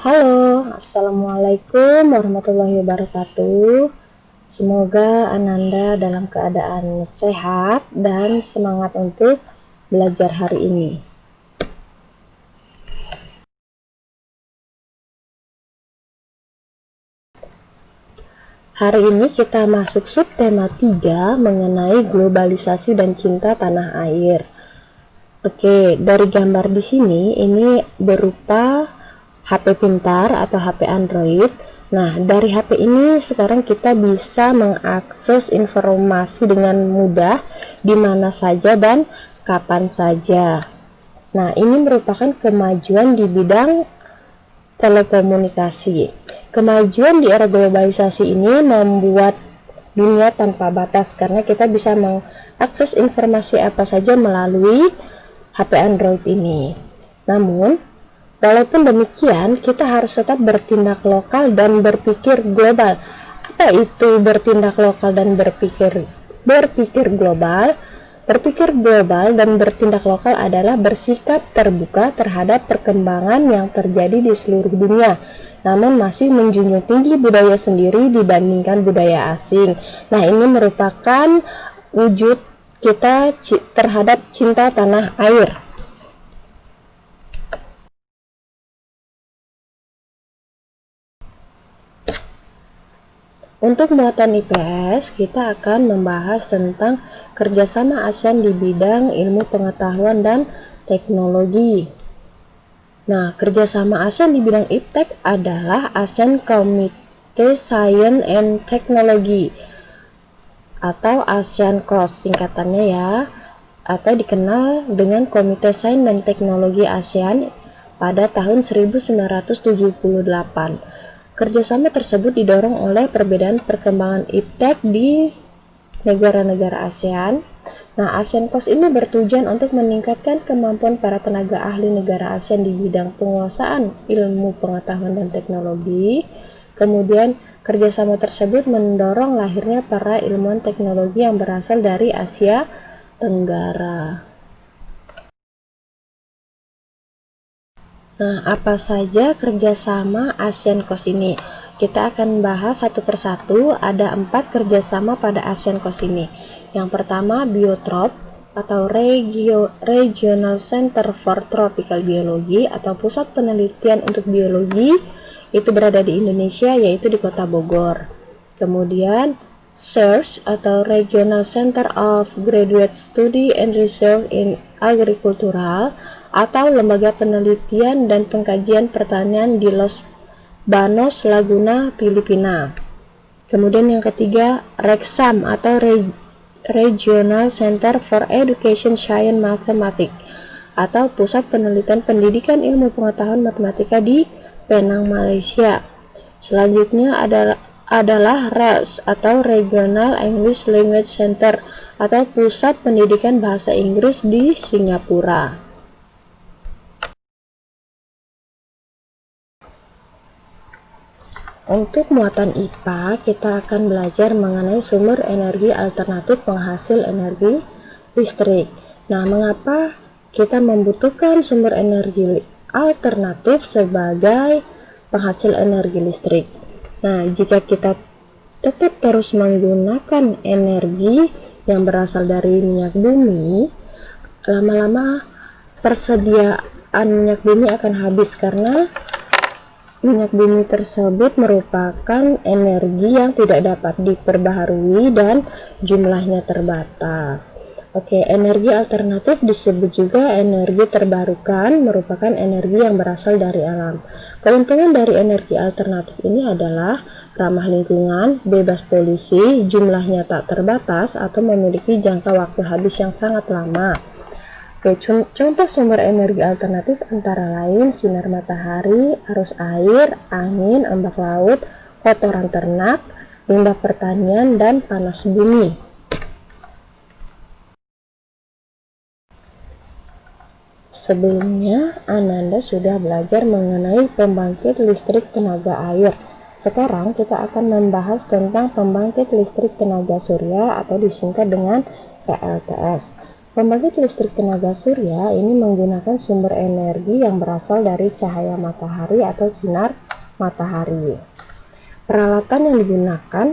Halo, Assalamualaikum warahmatullahi wabarakatuh. Semoga Ananda dalam keadaan sehat dan semangat untuk belajar hari ini. Hari ini kita masuk subtema 3 mengenai globalisasi dan cinta tanah air. Oke, dari gambar di sini ini berupa HP pintar atau HP Android. Nah, dari HP ini sekarang kita bisa mengakses informasi dengan mudah di mana saja dan kapan saja. Nah, ini merupakan kemajuan di bidang telekomunikasi. Kemajuan di era globalisasi ini membuat dunia tanpa batas karena kita bisa mengakses informasi apa saja melalui HP Android ini. Namun, walaupun demikian, kita harus tetap bertindak lokal dan berpikir global. Apa itu bertindak lokal dan berpikir global? Berpikir global dan bertindak lokal adalah bersikap terbuka terhadap perkembangan yang terjadi di seluruh dunia, namun masih menjunjung tinggi budaya sendiri dibandingkan budaya asing. Nah, ini merupakan wujud kita terhadap cinta tanah air. Untuk muatan IPS, kita akan membahas tentang kerjasama ASEAN di bidang ilmu pengetahuan dan teknologi. Nah, kerjasama ASEAN di bidang IPTEK adalah ASEAN Committee Science and Technology atau ASEAN COS singkatannya ya, atau dikenal dengan Komite Sains dan Teknologi ASEAN pada tahun 1978. Kerjasama tersebut didorong oleh perbedaan perkembangan IPTEK di negara-negara ASEAN. Nah, ASEAN COS ini bertujuan untuk meningkatkan kemampuan para tenaga ahli negara ASEAN di bidang penguasaan ilmu pengetahuan dan teknologi. Kemudian, kerjasama tersebut mendorong lahirnya para ilmuwan teknologi yang berasal dari Asia Tenggara. Nah, apa saja kerjasama ASEAN COS ini? Kita akan bahas satu persatu. Ada 4 kerjasama pada ASEAN COS ini. Yang pertama, Biotrop atau Regional Center for Tropical Biology atau Pusat Penelitian untuk Biologi, itu berada di Indonesia, yaitu di Kota Bogor. Kemudian, SEARCH atau Regional Center of Graduate Study and Research in Agricultural atau Lembaga Penelitian dan Pengkajian Pertanian di Los Banos, Laguna, Filipina. Kemudian yang ketiga, RECSAM atau Regional Center for Education Science Mathematics atau Pusat Penelitian Pendidikan Ilmu Pengetahuan Matematika di Penang, Malaysia. Selanjutnya adalah RELS atau Regional English Language Center atau Pusat Pendidikan Bahasa Inggris di Singapura. Untuk muatan IPA, kita akan belajar mengenai sumber energi alternatif penghasil energi listrik. Nah, mengapa kita membutuhkan sumber energi alternatif sebagai penghasil energi listrik? Nah, jika kita tetap terus menggunakan energi yang berasal dari minyak bumi, lama-lama persediaan minyak bumi akan habis karena minyak bumi tersebut merupakan energi yang tidak dapat diperbaharui dan jumlahnya terbatas. Oke, energi alternatif disebut juga energi terbarukan, merupakan energi yang berasal dari alam. Keuntungan dari energi alternatif ini adalah ramah lingkungan, bebas polusi, jumlahnya tak terbatas, atau memiliki jangka waktu habis yang sangat lama. Contoh sumber energi alternatif antara lain sinar matahari, arus air, angin, ombak laut, kotoran ternak, limbah pertanian, dan panas bumi. Sebelumnya, Ananda sudah belajar mengenai pembangkit listrik tenaga air. Sekarang kita akan membahas tentang pembangkit listrik tenaga surya atau disingkat dengan PLTS. Pembangkit listrik tenaga surya ini menggunakan sumber energi yang berasal dari cahaya matahari atau sinar matahari. Peralatan yang digunakan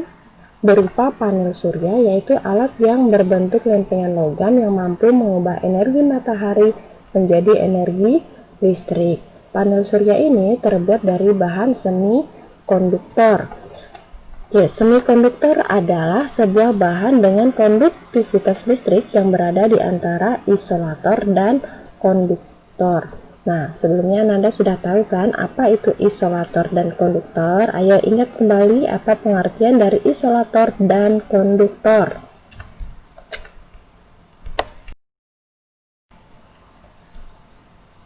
berupa panel surya, yaitu alat yang berbentuk lempengan logam yang mampu mengubah energi matahari menjadi energi listrik. Panel surya ini terbuat dari bahan semikonduktor. Ya, semikonduktor adalah sebuah bahan dengan konduktivitas listrik yang berada di antara isolator dan konduktor. Nah, sebelumnya Nanda sudah tahu kan apa itu isolator dan konduktor? Ayo ingat kembali apa pengertian dari isolator dan konduktor.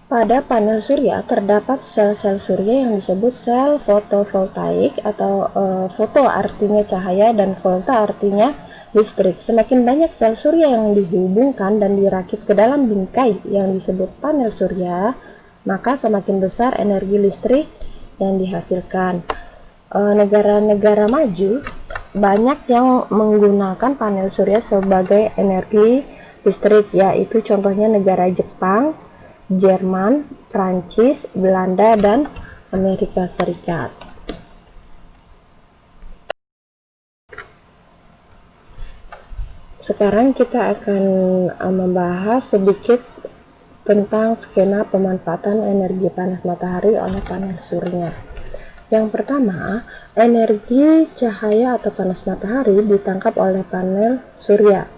Pada panel surya terdapat sel-sel surya yang disebut sel fotovoltaik atau foto artinya cahaya dan volta artinya listrik. Semakin banyak sel surya yang dihubungkan dan dirakit ke dalam bingkai yang disebut panel surya, maka semakin besar energi listrik yang dihasilkan. Negara-negara maju banyak yang menggunakan panel surya sebagai energi listrik, yaitu contohnya negara Jepang, Jerman, Prancis, Belanda, dan Amerika Serikat. Sekarang kita akan membahas sedikit tentang skema pemanfaatan energi panas matahari oleh panel surya. Yang pertama, energi cahaya atau panas matahari ditangkap oleh panel surya.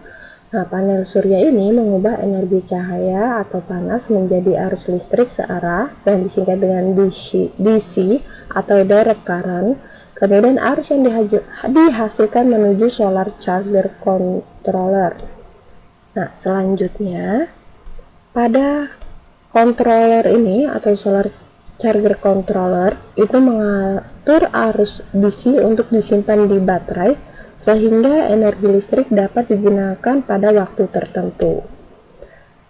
Nah, panel surya ini mengubah energi cahaya atau panas menjadi arus listrik searah yang disingkat dengan DC atau direct current. Kemudian arus yang dihasilkan menuju solar charger controller. Nah, selanjutnya pada controller ini atau solar charger controller itu mengatur arus DC untuk disimpan di baterai sehingga energi listrik dapat digunakan pada waktu tertentu.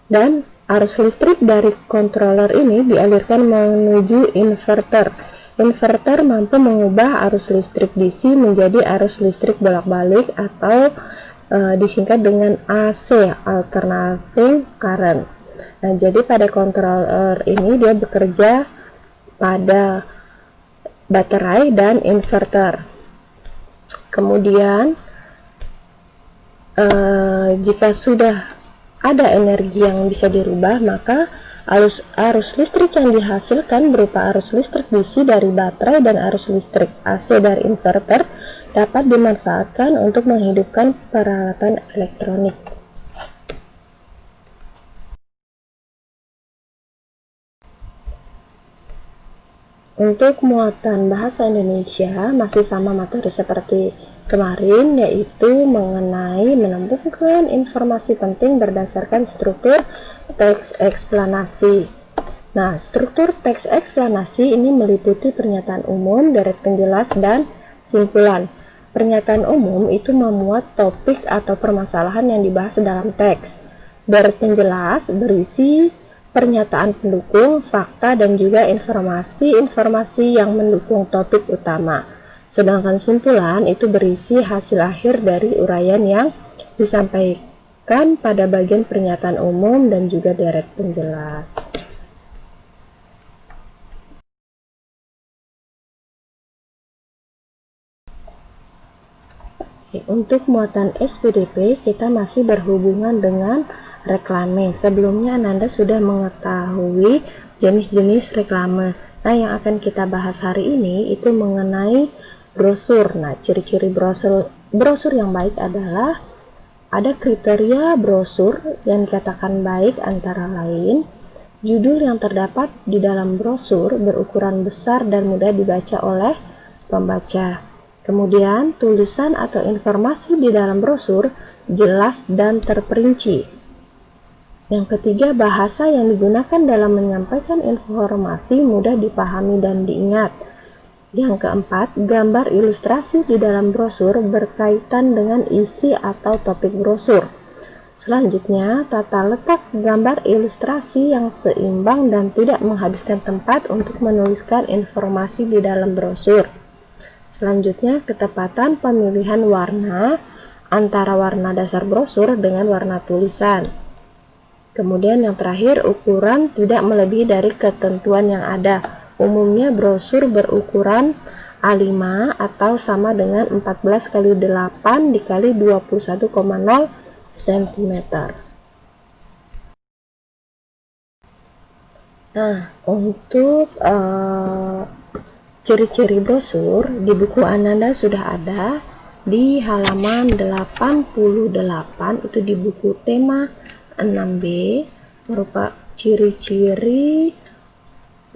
Dan arus listrik dari controller ini dialirkan menuju inverter. Inverter mampu mengubah arus listrik DC menjadi arus listrik bolak-balik atau disingkat dengan AC, alternating current. Nah, jadi pada controller ini dia bekerja pada baterai dan inverter. Kemudian jika sudah ada energi yang bisa dirubah, maka arus listrik yang dihasilkan berupa arus listrik DC dari baterai dan arus listrik AC dari inverter dapat dimanfaatkan untuk menghidupkan peralatan elektronik. Untuk muatan bahasa Indonesia masih sama materi seperti kemarin, yaitu mengenai menemukan informasi penting berdasarkan struktur teks eksplanasi. Nah, struktur teks eksplanasi ini meliputi pernyataan umum, deret penjelas, dan simpulan. Pernyataan umum itu memuat topik atau permasalahan yang dibahas dalam teks. Deret penjelas berisi pernyataan pendukung, fakta, dan juga informasi-informasi yang mendukung topik utama. Sedangkan simpulan itu berisi hasil akhir dari uraian yang disampaikan pada bagian pernyataan umum dan juga deret penjelas. Untuk muatan SPDP kita masih berhubungan dengan reklame. Sebelumnya Ananda sudah mengetahui jenis-jenis reklame. Nah, yang akan kita bahas hari ini itu mengenai brosur. Nah, ciri-ciri brosur yang baik adalah ada kriteria brosur yang dikatakan baik, antara lain judul yang terdapat di dalam brosur berukuran besar dan mudah dibaca oleh pembaca. Kemudian tulisan atau informasi di dalam brosur jelas dan terperinci. Yang ketiga, bahasa yang digunakan dalam menyampaikan informasi mudah dipahami dan diingat. Yang keempat, gambar ilustrasi di dalam brosur berkaitan dengan isi atau topik brosur. Selanjutnya, tata letak gambar ilustrasi yang seimbang dan tidak menghabiskan tempat untuk menuliskan informasi di dalam brosur. Selanjutnya, ketepatan pemilihan warna antara warna dasar brosur dengan warna tulisan. Kemudian yang terakhir, ukuran tidak melebihi dari ketentuan yang ada. Umumnya brosur berukuran A5 atau sama dengan 14 kali 8 dikali 21,0 cm. Nah, untuk ciri-ciri brosur di buku Ananda sudah ada di halaman 88, itu di buku tema 6B, berupa ciri-ciri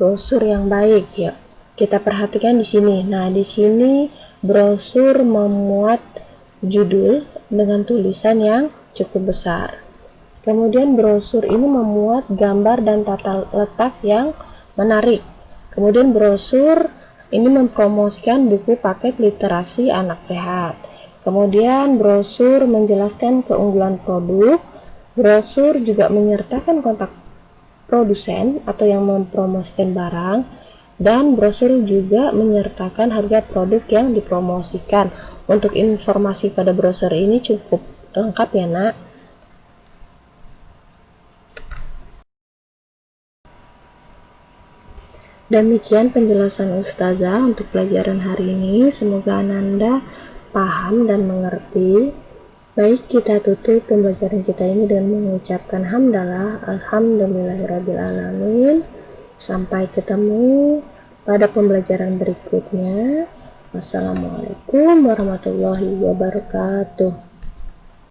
brosur yang baik ya. Kita perhatikan di sini. Nah, di sini brosur memuat judul dengan tulisan yang cukup besar. Kemudian brosur ini memuat gambar dan tata letak yang menarik. Kemudian brosur ini mempromosikan buku paket literasi anak sehat. Kemudian brosur menjelaskan keunggulan produk. Brosur juga menyertakan kontak produsen atau yang mempromosikan barang, dan brosur juga menyertakan harga produk yang dipromosikan. Untuk informasi pada brosur ini cukup lengkap ya nak. Demikian penjelasan Ustazah untuk pelajaran hari ini. Semoga Ananda paham dan mengerti. Baik, kita tutup pembelajaran kita ini dengan mengucapkan hamdalah, alhamdulillahirrabbilalamin. Sampai ketemu pada pembelajaran berikutnya. Wassalamualaikum warahmatullahi wabarakatuh.